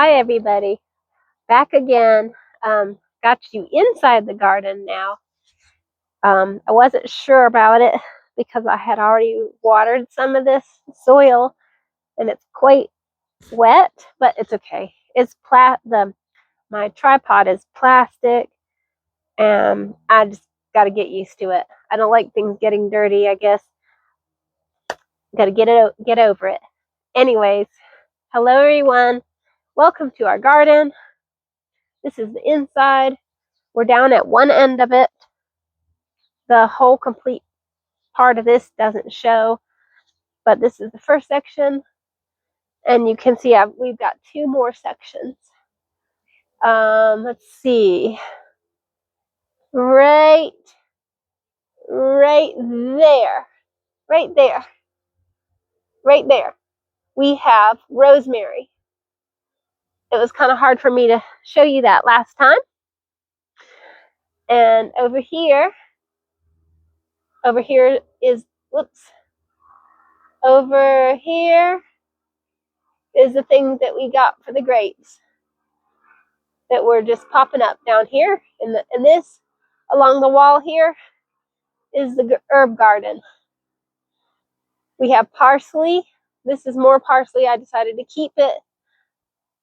Hi everybody, back again. Got you inside the garden now. I wasn't sure about it because I had already watered some of this soil and it's quite wet, but it's okay. It's my tripod is plastic and I just got to get used to it. I don't like things getting dirty, I guess. Got to get over it. Anyways, hello everyone. Welcome to our garden. This is the inside. We're down at one end of it. The whole complete part of this doesn't show, but this is the first section, and you can see we've got two more sections. Let's see, right there, right there, we have rosemary. It was kind of hard for me to show you that last time. And over here is, whoops, over here is the things that we got for the grapes that were just popping up down here. And this along the wall here is the herb garden. We have parsley. This is more parsley. I decided to keep it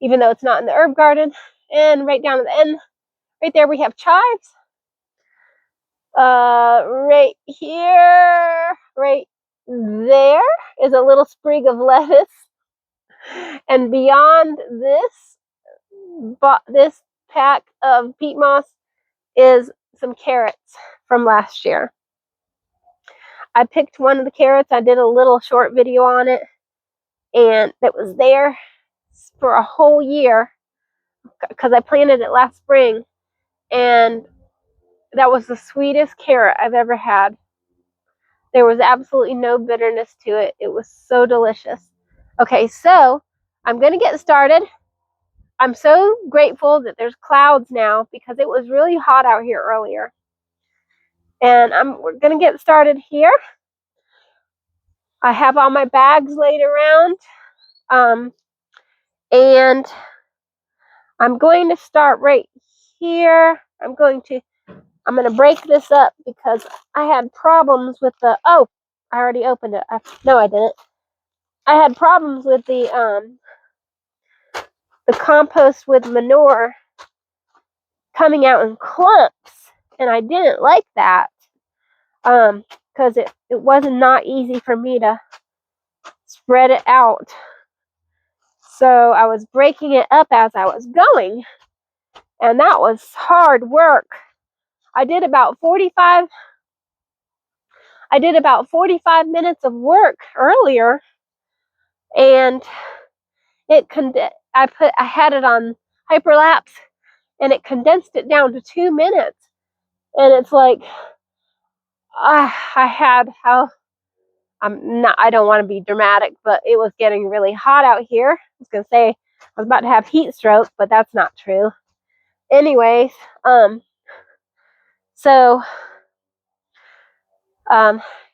even though it's not in the herb garden. And right down at the end, right there, we have chives. Right here, right there is a little sprig of lettuce. And beyond this pack of peat moss is some carrots from last year. I picked one of the carrots. I did a little short video on it, and it was there for a whole year because I planted it last spring, and that was the sweetest carrot I've ever had. There was absolutely no bitterness to it. It was so delicious. Okay, so I'm going to get started. I'm so grateful that there's clouds now because it was really hot out here earlier. And we're going to get started here. I have all my bags laid around. And I'm going to start right here. I'm going to break this up because I had problems with I already opened it. No, I didn't. I had problems with the compost with manure coming out in clumps, and I didn't like that because it was not easy for me to spread it out. So I was breaking it up as I was going, and that was hard work. I did about 45 minutes of work earlier, and I had it on hyperlapse, and it condensed it down to 2 minutes. And it's like I don't want to be dramatic, but it was getting really hot out here. I was gonna say I was about to have heat stroke, but that's not true. Anyways, so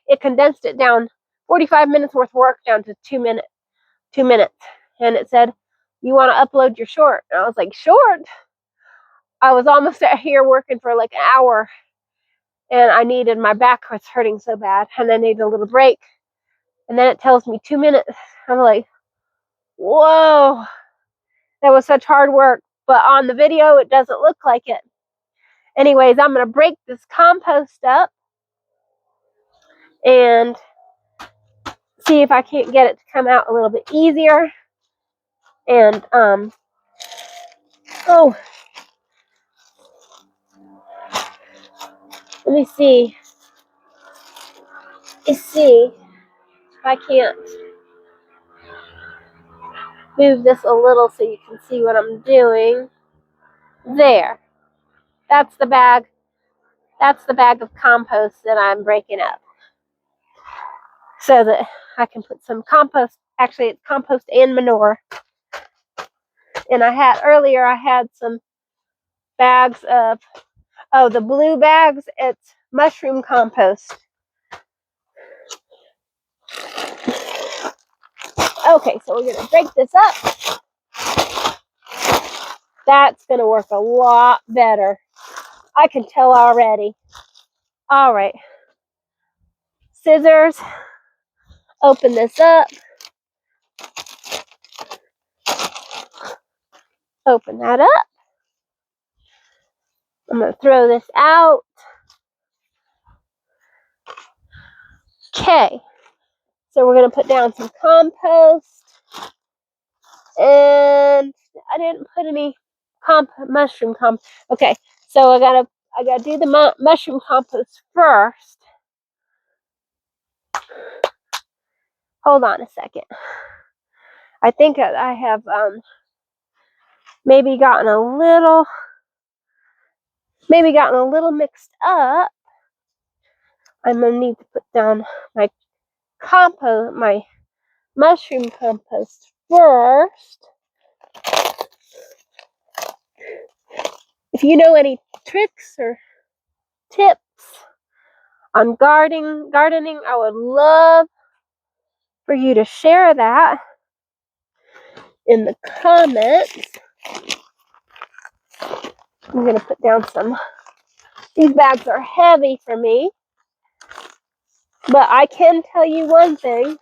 it condensed it down 45 minutes worth of work down to 2 minutes. And it said, you want to upload your short? And I was like, short? I was almost out here working for like an hour, and my back was hurting so bad, and I needed a little break. And then it tells me 2 minutes. I'm like, whoa, that was such hard work. But on the video, it doesn't look like it. Anyways, I'm going to break this compost up and see if I can't get it to come out a little bit easier. And, let me see. Let's see if I can't move this a little so you can see what I'm doing. There. That's the bag. That's the bag of compost that I'm breaking up, so that I can put some compost. Actually, it's compost and manure. And I had some bags of, the blue bags, it's mushroom compost. Okay, so we're going to break this up. That's going to work a lot better. I can tell already. All right. Scissors. Open this up. Open that up. I'm going to throw this out. Okay. So we're going to put down some compost. And I didn't put any mushroom compost. Okay. So I gotta do the mushroom compost first. Hold on a second. I think I have maybe gotten a little mixed up. I'm gonna need to put down my mushroom compost first. If you know any tricks or tips on gardening, I would love for you to share that in the comments. I'm gonna put down some. These bags are heavy for me, but I can tell you one thing.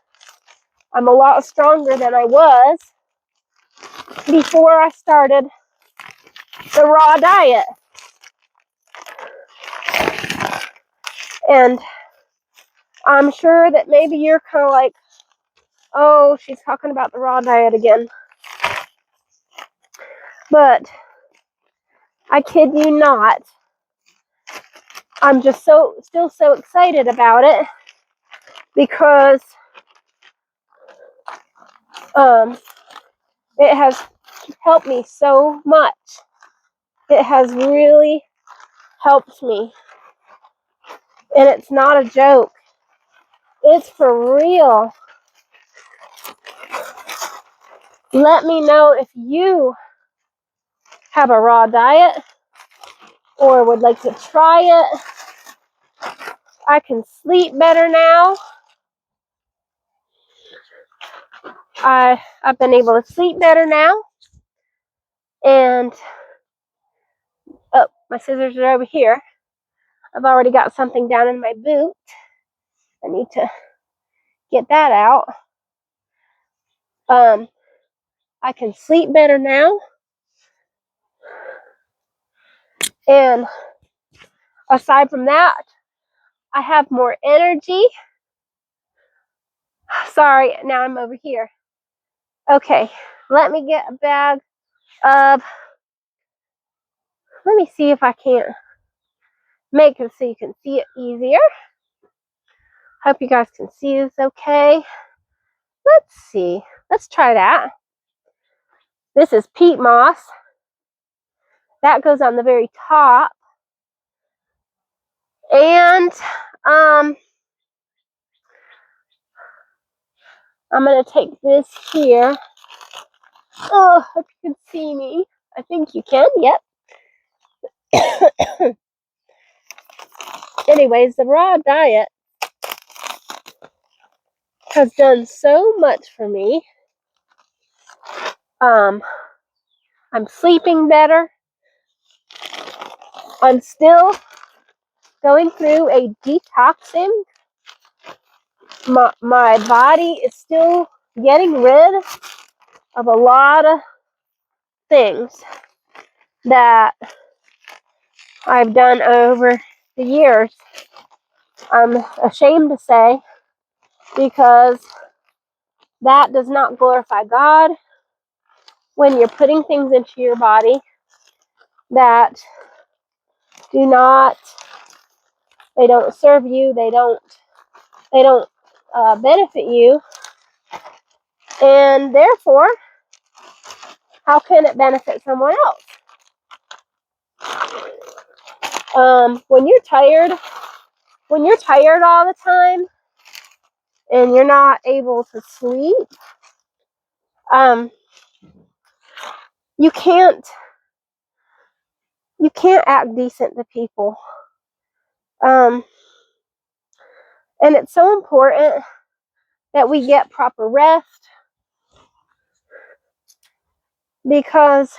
I'm a lot stronger than I was before I started the raw diet. And I'm sure that maybe you're kind of like, oh, she's talking about the raw diet again. But I kid you not. I'm just still so excited about it because it has helped me so much. It has really helped me. And it's not a joke. It's for real. Let me know if you have a raw diet or would like to try it. I can sleep better now. I've been able to sleep better now. And, oh, my scissors are over here. I've already got something down in my boot. I need to get that out. I can sleep better now. And aside from that, I have more energy. Sorry, now I'm over here. Okay, let me get a bag of, let me see if I can't make it so you can see it easier. Hope you guys can see this okay. Let's see. Let's try that. This is peat moss. That goes on the very top. And I'm going to take this here. Oh, hope you can see me. I think you can. Yep. Anyways, the raw diet has done so much for me. I'm sleeping better. I'm still going through a detoxing. My body is still getting rid of a lot of things that I've done over the years. I'm ashamed to say, because that does not glorify God when you're putting things into your body that they don't serve you, they don't benefit you, and therefore, how can it benefit someone else? When you're tired all the time and you're not able to sleep, you can't act decent to people. And it's so important that we get proper rest, because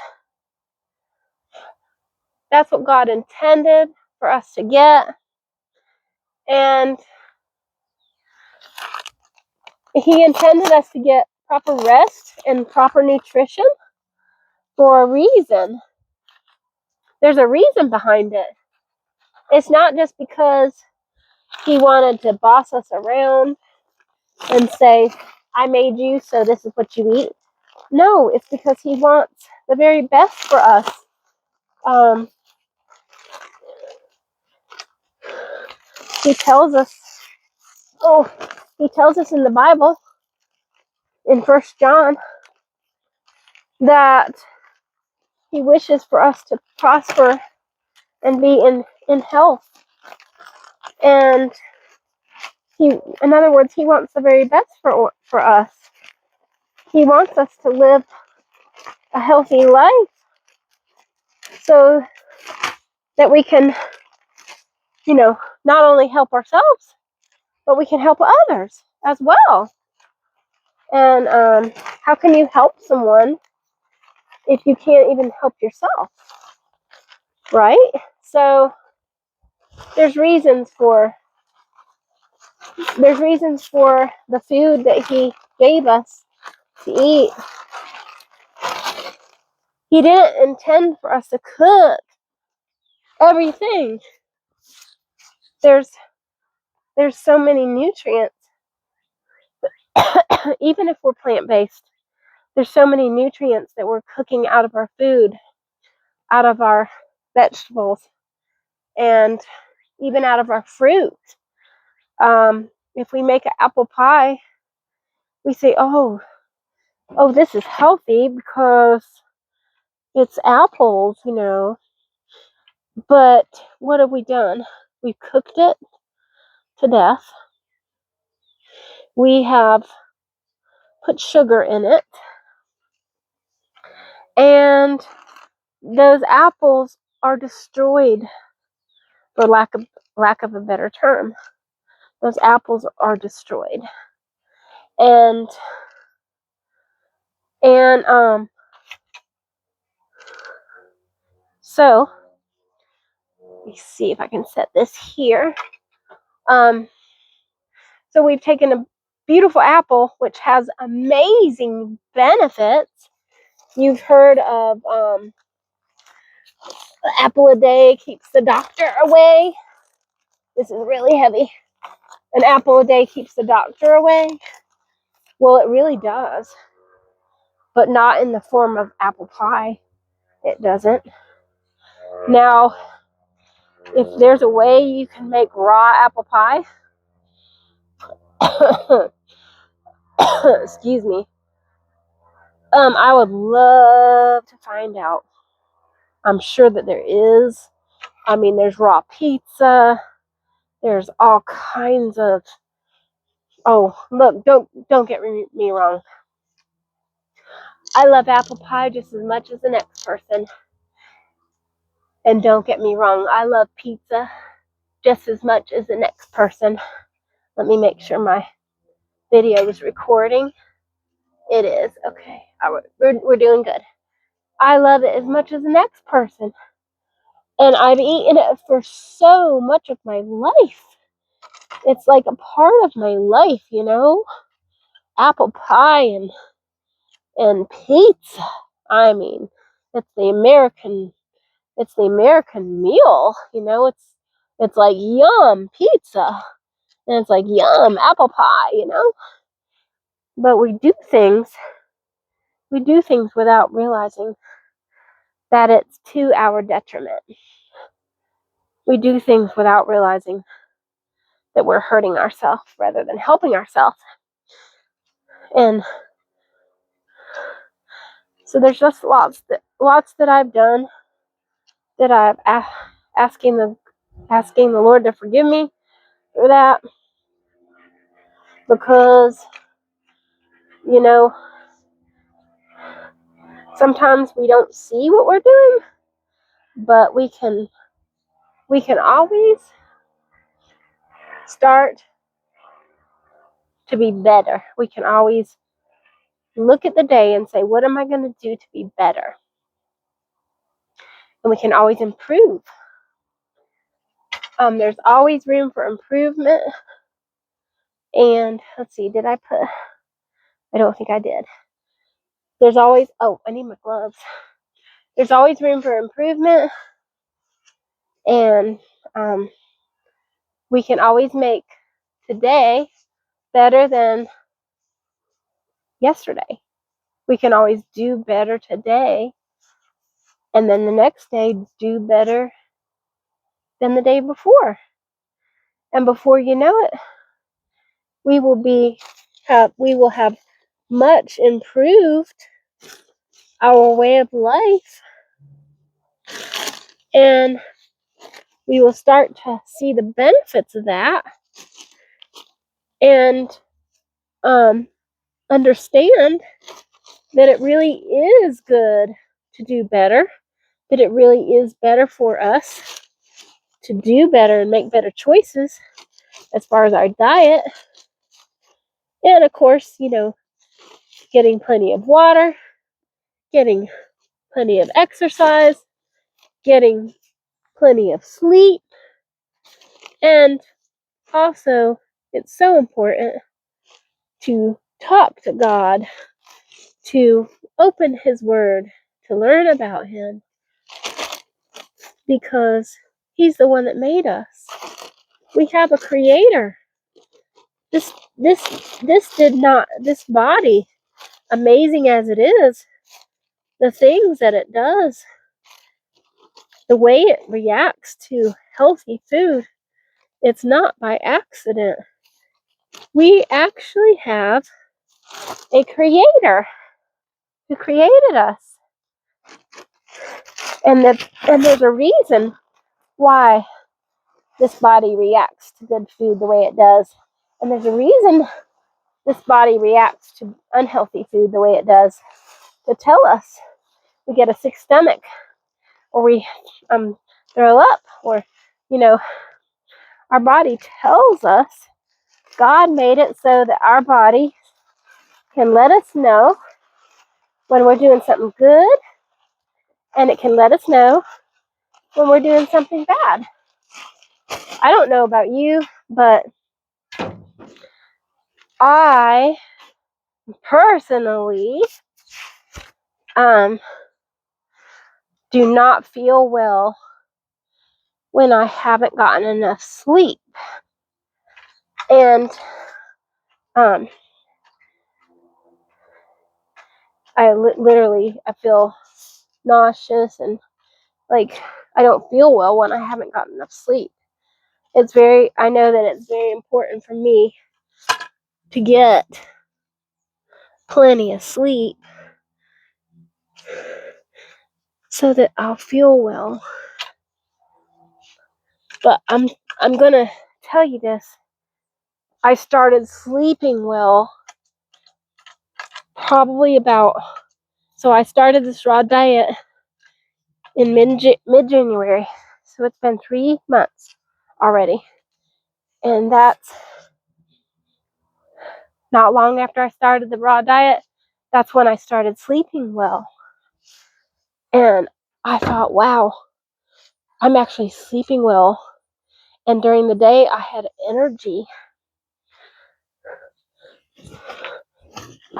That's what God intended for us to get. And He intended us to get proper rest and proper nutrition for a reason. There's a reason behind it. It's not just because He wanted to boss us around and say, I made you, so this is what you eat. No, it's because He wants the very best for us. He tells us, He tells us in the Bible, in 1 John, that He wishes for us to prosper and be in health. And in other words, He wants the very best for us. He wants us to live a healthy life so that we can, not only help ourselves, but we can help others as well. And how can you help someone if you can't even help yourself? Right? So there's reasons for the food that He gave us to eat. He didn't intend for us to cook everything. There's so many nutrients. Even if we're plant-based, there's so many nutrients that we're cooking out of our food, out of our vegetables, and even out of our fruit. If we make an apple pie, we say, oh, this is healthy because it's apples, But what have we done? We've cooked it to death. We have put sugar in it. And those apples are destroyed, for lack of a better term. Those apples are destroyed. And so let me see if I can set this here. So we've taken a beautiful apple, which has amazing benefits. You've heard of an apple a day keeps the doctor away. This is really heavy. An apple a day keeps the doctor away. Well, it really does, but not in the form of apple pie. It doesn't. Now, if there's a way you can make raw apple pie, excuse me, I would love to find out. I'm sure that there is. I mean, there's raw pizza. There's all kinds of. Oh, look! Don't get me wrong. I love apple pie just as much as the next person. And don't get me wrong, I love pizza just as much as the next person. Let me make sure my video is recording. It is. Okay. We're doing good. I love it as much as the next person. And I've eaten it for so much of my life. It's like a part of my life, Apple pie and pizza. I mean, it's the American meal, It's like yum pizza. And it's like yum apple pie, But we do things without realizing that it's to our detriment. We do things without realizing that we're hurting ourselves rather than helping ourselves. And so there's just lots that I've done that I've asking the Lord to forgive me for that, because sometimes we don't see what we're doing, but we can always start to be better. We can always look at the day and say, what am I going to do to be better? and we can always improve. There's always room for improvement. And let's see, did I put, I don't think I did. There's always, oh, I need my gloves. There's always room for improvement. And we can always make today better than yesterday. We can always do better today. And then the next day, do better than the day before. And before you know it, we will have much improved our way of life, and we will start to see the benefits of that, and understand that it really is good to do better, that it really is better for us to do better and make better choices as far as our diet. And of course, getting plenty of water, getting plenty of exercise, getting plenty of sleep. And also, it's so important to talk to God, to open His Word, to learn about Him, because He's the one that made us. We have a Creator. This body, amazing as it is, the things that it does, the way it reacts to healthy food, it's not by accident. We actually have a Creator who created us. And there's a reason why this body reacts to good food the way it does. And there's a reason this body reacts to unhealthy food the way it does, to tell us. We get a sick stomach, or we throw up, or, our body tells us. God made it so that our body can let us know when we're doing something good, and it can let us know when we're doing something bad. I don't know about you, but I personally do not feel well when I haven't gotten enough sleep. And I feel nauseous, and like I don't feel well when I haven't gotten enough sleep. I know that it's very important for me to get plenty of sleep so that I'll feel well. But I'm gonna tell you this. I started sleeping well so I started this raw diet in mid-January. So it's been 3 months already. And that's not long after I started the raw diet. That's when I started sleeping well. And I thought, wow, I'm actually sleeping well. And during the day, I had energy.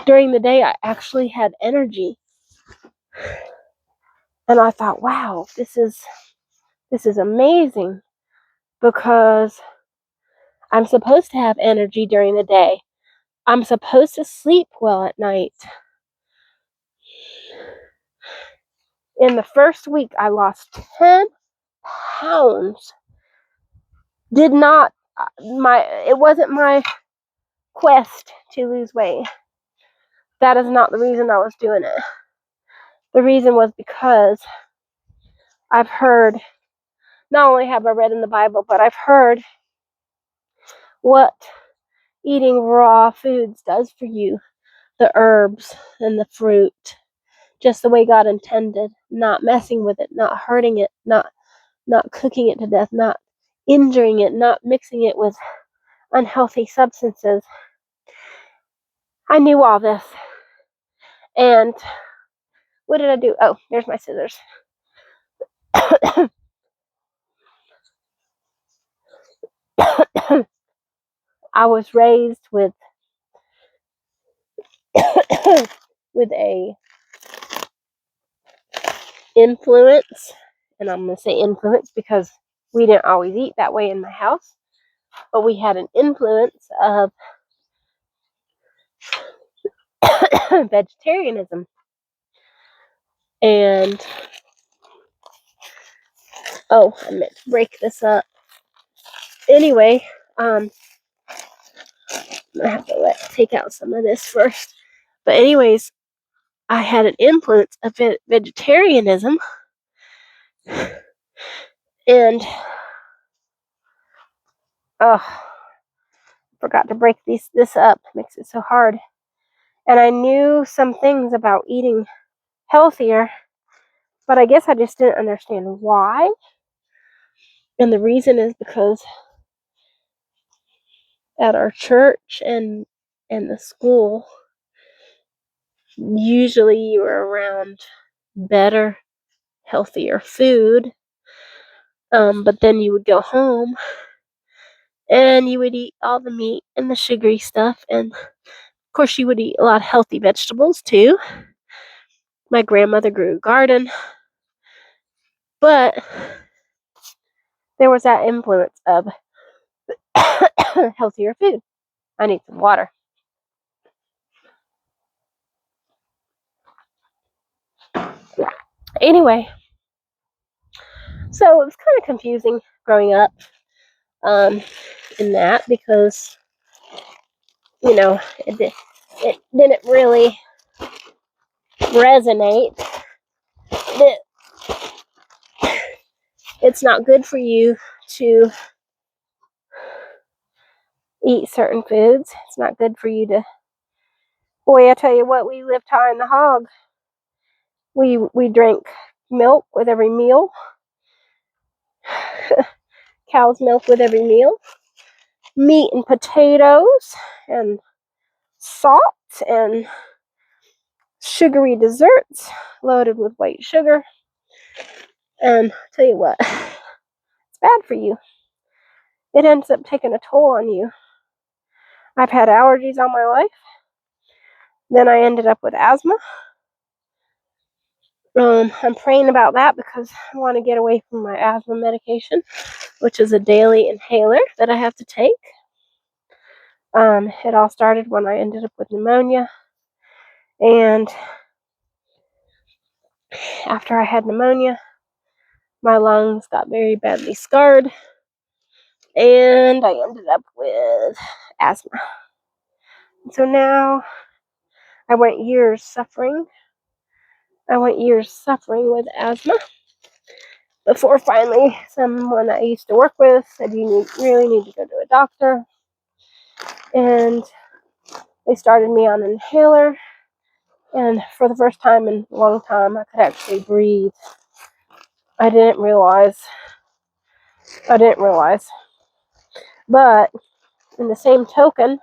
During the day, I actually had energy. And I thought, wow, this is amazing, because I'm supposed to have energy during the day. I'm supposed to sleep well at night. In the first week, I lost 10 pounds. It wasn't my quest to lose weight. That is not the reason I was doing it. The reason was because I've heard, not only have I read in the Bible, but I've heard what eating raw foods does for you. The herbs and the fruit, just the way God intended, not messing with it, not hurting it, not cooking it to death, not injuring it, not mixing it with unhealthy substances. I knew all this. And what did I do? Oh, there's my scissors. I was raised with with a influence, and I'm going to say influence because we didn't always eat that way in my house, but we had an influence of vegetarianism. And oh, I meant to break this up. Anyway, I have to take out some of this first. But anyways, I had an influence of vegetarianism, and forgot to break this up. Makes it so hard. And I knew some things about eating healthier, but I guess I just didn't understand why. And the reason is because at our church and the school, usually you were around better, healthier food. But then you would go home and you would eat all the meat and the sugary stuff. And of course, you would eat a lot of healthy vegetables too. My grandmother grew a garden, but there was that influence of healthier food. I need some water. Anyway, so it was kind of confusing growing up in that because, it didn't really resonate that it's not good for you to eat certain foods. It's not good for you to. Boy, I tell you what, we lived high in the hog. We drank milk with every meal. Cow's milk with every meal. Meat and potatoes and salt and sugary desserts loaded with white sugar. And I'll tell you what, it's bad for you. It ends up taking a toll on you. I've had allergies all my life. Then I ended up with asthma. I'm praying about that because I want to get away from my asthma medication, which is a daily inhaler that I have to take. It all started when I ended up with pneumonia. And after I had pneumonia, my lungs got very badly scarred. And I ended up with asthma. So now I went years suffering. With asthma before finally someone I used to work with said, you really need to go to a doctor. And they started me on an inhaler. And for the first time in a long time, I could actually breathe. I didn't realize. But in the same token,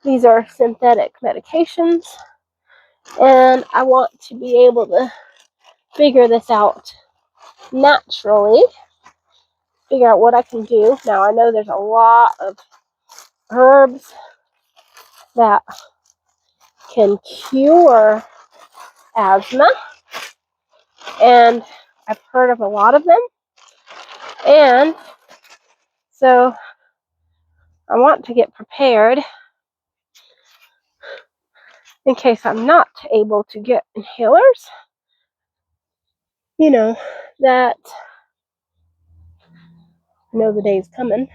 these are synthetic medications. And I want to be able to figure this out naturally. Figure out what I can do. Now, I know there's a lot of herbs that can cure asthma. And I've heard of a lot of them. And so I want to get prepared in case I'm not able to get inhalers. That I know the day's coming.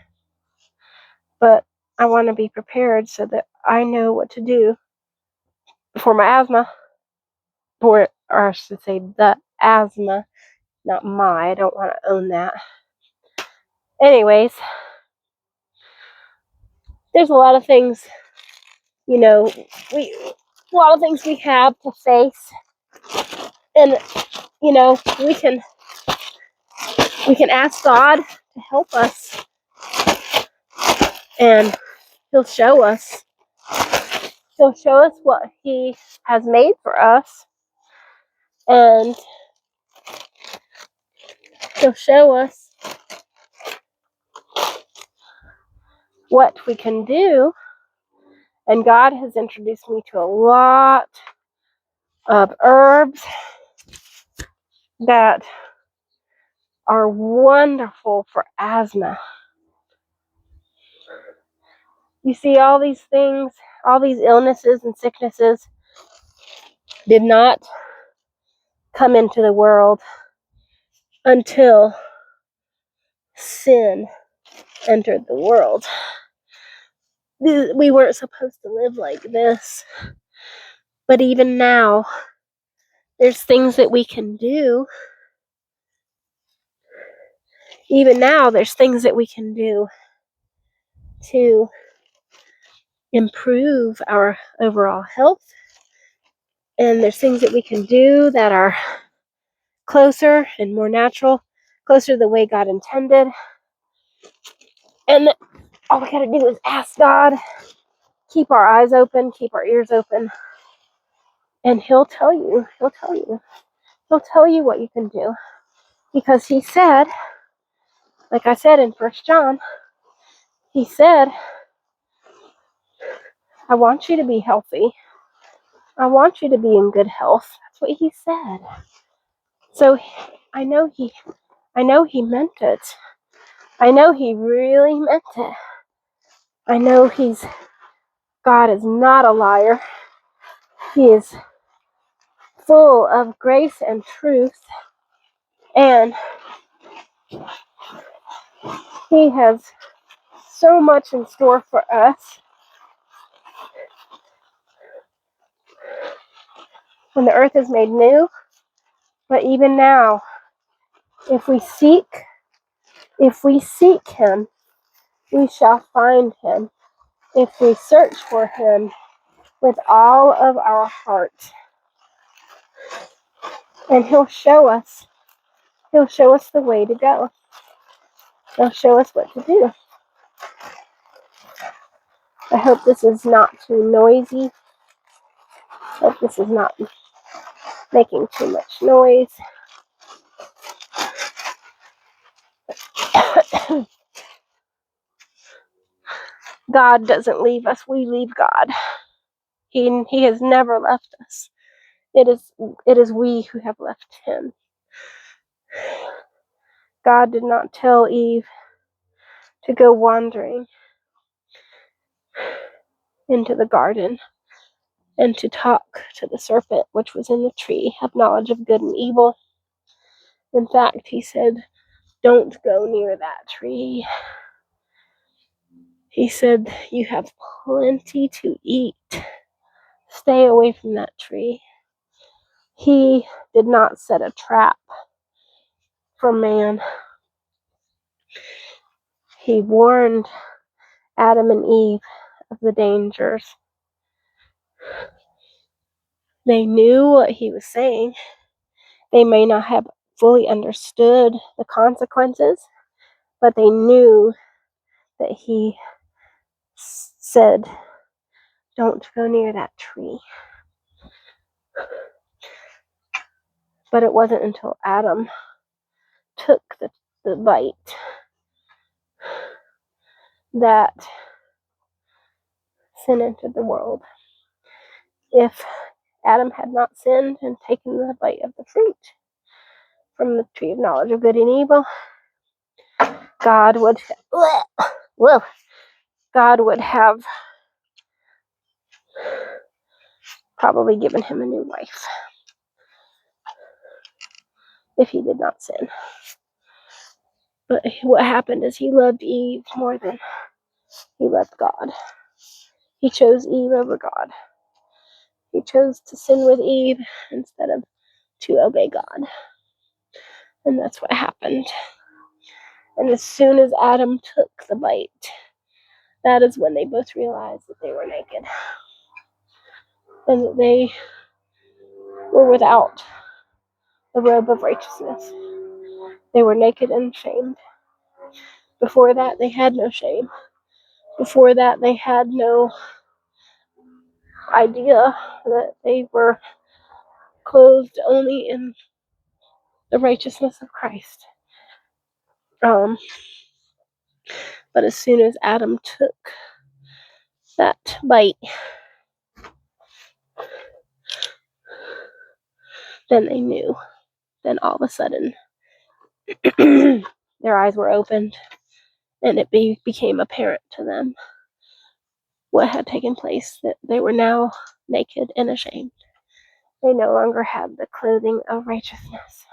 But I want to be prepared so that I know what to do for my asthma. Or I should say the asthma, not my. I don't want to own that. Anyways, there's a lot of things, a lot of things we have to face. And, we can ask God to help us. And He'll show us. He'll show us what He has made for us. And He'll show us what we can do. And God has introduced me to a lot of herbs that are wonderful for asthma. You see, all these things, all these illnesses and sicknesses did not come into the world until sin entered the world. We weren't supposed to live like this. But even now, there's things that we can do. Even now, there's things that we can do to improve our overall health. And there's things that we can do that are closer and more natural, closer to the way God intended. And all we gotta do is ask God, keep our eyes open, keep our ears open, and He'll tell you. He'll tell you. He'll tell you what you can do. Because He said, like I said in 1 John, He said, I want you to be healthy. I want you to be in good health. That's what He said. So I know He meant it. I know He really meant it. I know God is not a liar. He is full of grace and truth. And He has so much in store for us. When the earth is made new, but even now, if we seek Him, we shall find Him. If we search for Him with all of our heart. And He'll show us the way to go. He'll show us what to do. I hope this is not too noisy. I hope this is not making too much noise. God doesn't leave us. We leave God. He has never left us. It is we who have left Him. God did not tell Eve to go wandering into the garden and to talk to the serpent which was in the tree of knowledge of good and evil. In fact, He said, don't go near that tree. He said, you have plenty to eat. Stay away from that tree. He did not set a trap for man. He warned Adam and Eve of the dangers. They knew what He was saying. They may not have fully understood the consequences, but they knew that He said, don't go near that tree. But it wasn't until Adam took the bite that sin entered the world. If Adam had not sinned and taken the bite of the fruit from the tree of knowledge of good and evil, God would have probably given him a new life if he did not sin. But what happened is he loved Eve more than he loved God. He chose Eve over God. He chose to sin with Eve instead of to obey God. And that's what happened. And as soon as Adam took the bite, that is when they both realized that they were naked. And that they were without the robe of righteousness. They were naked and ashamed. Before that, they had no shame. Before that, they had no idea that they were clothed only in the righteousness of Christ. But as soon as Adam took that bite, then they knew. Then all of a sudden, their eyes were opened, and it became apparent to them what had taken place, that they were now naked and ashamed. They no longer had the clothing of righteousness.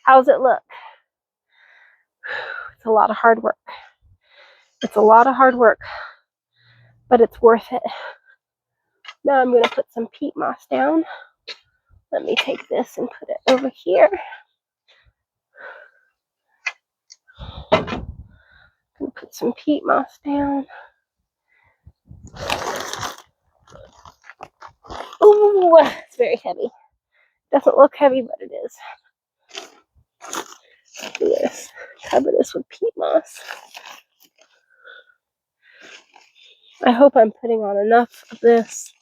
How's it look? It's a lot of hard work. It's a lot of hard work, but it's worth it. Now I'm going to put some peat moss down. Let me take this and put it over here. I'm going to put some peat moss down. Ooh, it's very heavy. Doesn't look heavy, but it is. Do this. Cover this with peat moss. I hope I'm putting on enough of this.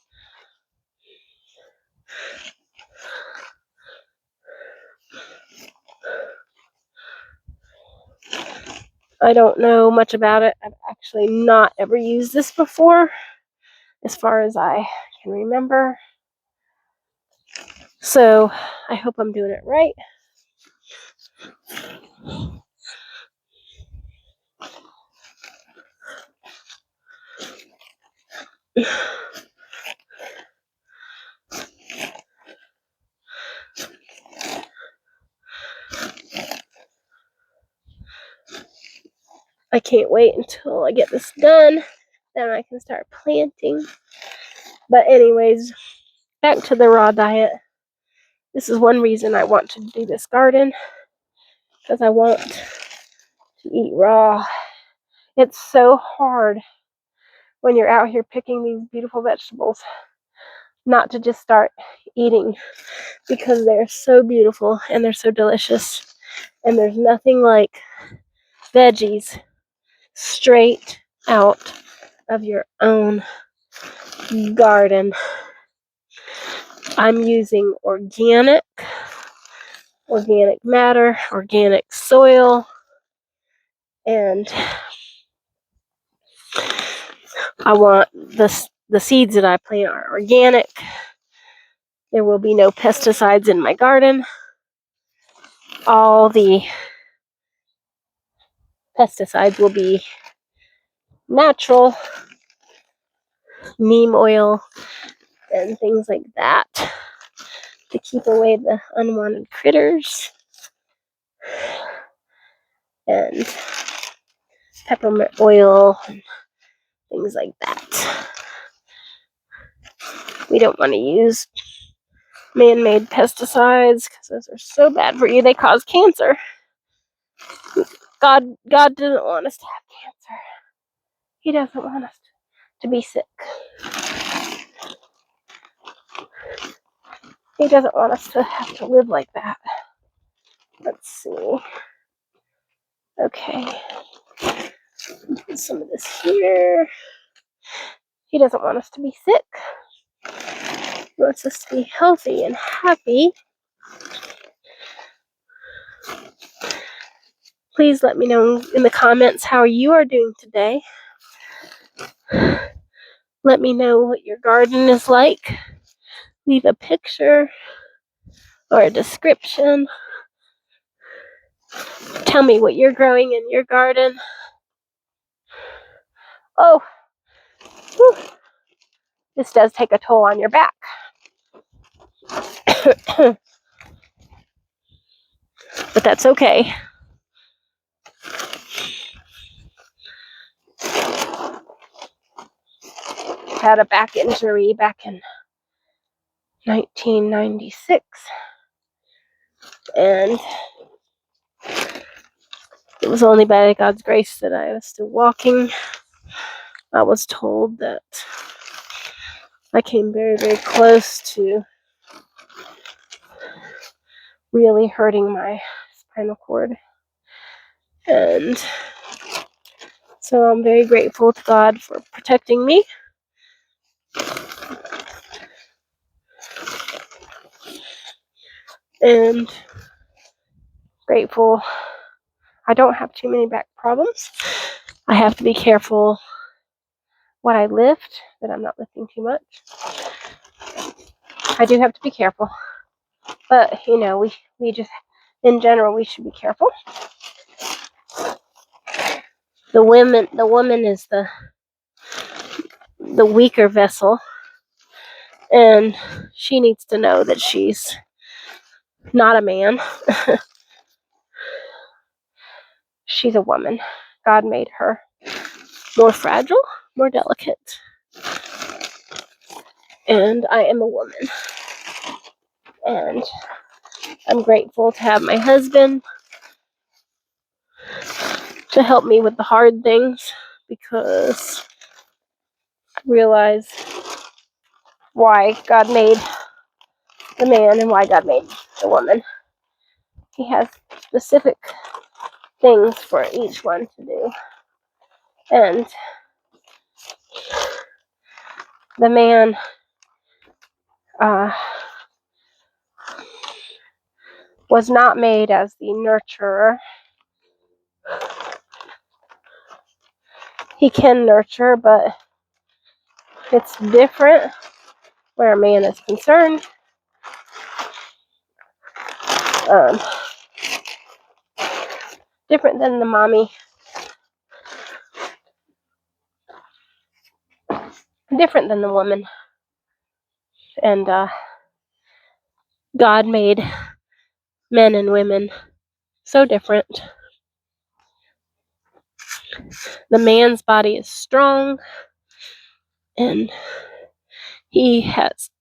I don't know much about it. I've actually not ever used this before, as far as I can remember. So I hope I'm doing it right. I can't wait until I get this done. Then I can start planting. But anyways, back to the raw diet. This is one reason I want to do this garden, because I want to eat raw. It's so hard when you're out here picking these beautiful vegetables not to just start eating, because they're so beautiful and they're so delicious. And there's nothing like veggies straight out of your own garden. I'm using organic matter, organic soil, and I want the seeds that I plant are organic. There will be no pesticides in my garden. All the pesticides will be natural, neem oil, and things like that to keep away the unwanted critters, and peppermint oil, and things like that. We don't want to use man-made pesticides because those are so bad for you. They cause cancer. God doesn't want us to have cancer. He doesn't want us to be sick. He doesn't want us to have to live like that. Let's see. Okay. Put some of this here. He doesn't want us to be sick. He wants us to be healthy and happy. Please let me know in the comments how you are doing today. Let me know what your garden is like. Leave a picture or a description. Tell me what you're growing in your garden. Oh, whew. This does take a toll on your back. But that's okay. Had a back injury back in 1996, and it was only by God's grace that I was still walking. I was told that I came very, very close to really hurting my spinal cord, and so I'm very grateful to God for protecting me. And grateful I don't have too many back problems. I have to be careful what I lift, that I'm not lifting too much. I do have to be careful. But, you know, we just, in general, we should be careful. The woman is the weaker vessel, and she needs to know that she's not a man. She's a woman. God made her more fragile, more delicate. And I am a woman. And I'm grateful to have my husband to help me with the hard things, because I realize why God made the man and why God made the woman. He has specific things for each one to do. And the man was not made as the nurturer. He can nurture, but it's different where a man is concerned. Different than the mommy. Different than the woman. And God made men and women so different. The man's body is strong, and he has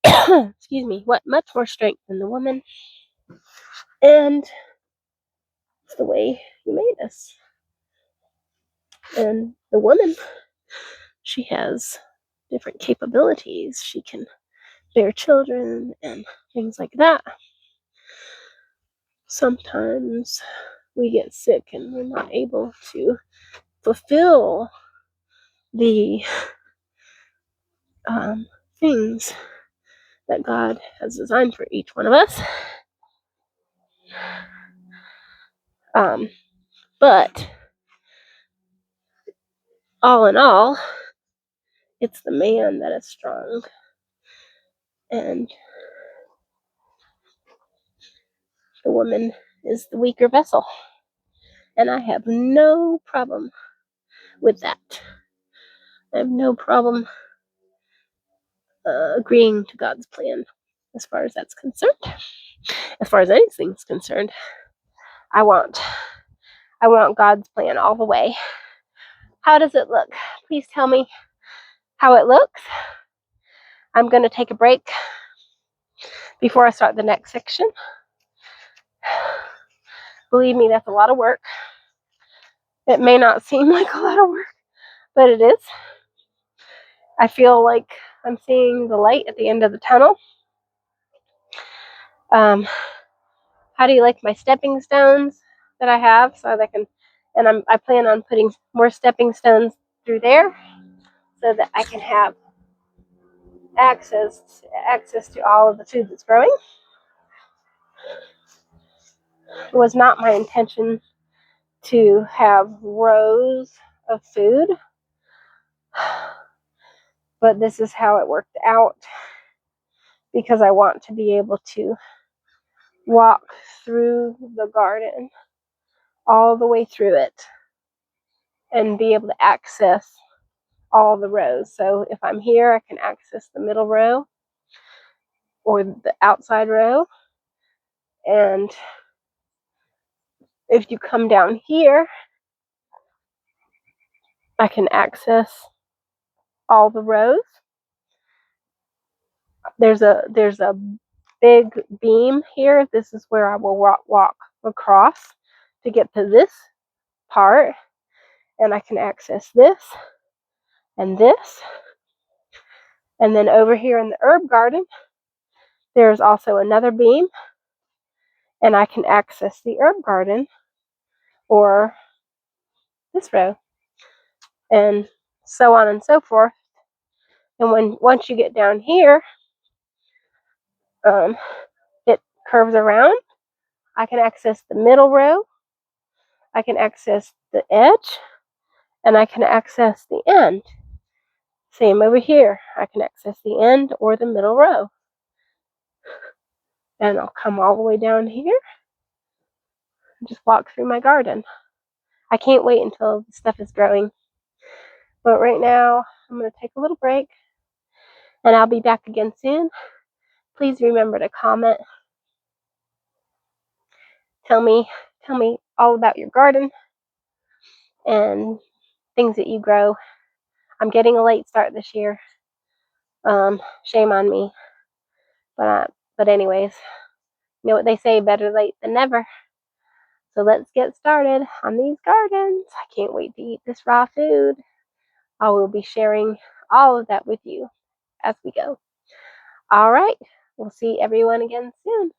excuse me, much more strength than the woman. And it's the way he made us. And the woman, she has different capabilities. She can bear children and things like that. Sometimes we get sick and we're not able to fulfill the things that God has designed for each one of us. But all in all, it's the man that is strong, and the woman is the weaker vessel. And I have no problem with that. I have no problem agreeing to God's plan as far as that's concerned. As far as anything's concerned, I want God's plan all the way. How does it look? Please tell me how it looks. I'm going to take a break before I start the next section. Believe me, that's a lot of work. It may not seem like a lot of work, but it is. I feel like I'm seeing the light at the end of the tunnel. How do you like my stepping stones that I have? So that I plan on putting more stepping stones through there so that I can have access to all of the food that's growing. It was not my intention to have rows of food, but this is how it worked out, because I want to be able to walk through the garden all the way through it and be able to access all the rows. So if I'm here, I can access the middle row or the outside row. And if you come down here, I can access all the rows. There's a big beam here. This is where I will walk across to get to this part, and I can access this and this. And then over here in the herb garden, there's also another beam, and I can access the herb garden or this row, and so on and so forth. And once you get down here, it curves around. I can access the middle row, I can access the edge, and I can access the end. Same over here. I can access the end or the middle row. And I'll come all the way down here and just walk through my garden. I can't wait until the stuff is growing. But right now, I'm going to take a little break, and I'll be back again soon. Please remember to comment. Tell me all about your garden and things that you grow. I'm getting a late start this year. Shame on me. But anyways, you know what they say, better late than never. So let's get started on these gardens. I can't wait to eat this raw food. I will be sharing all of that with you as we go. All right, we'll see everyone again soon.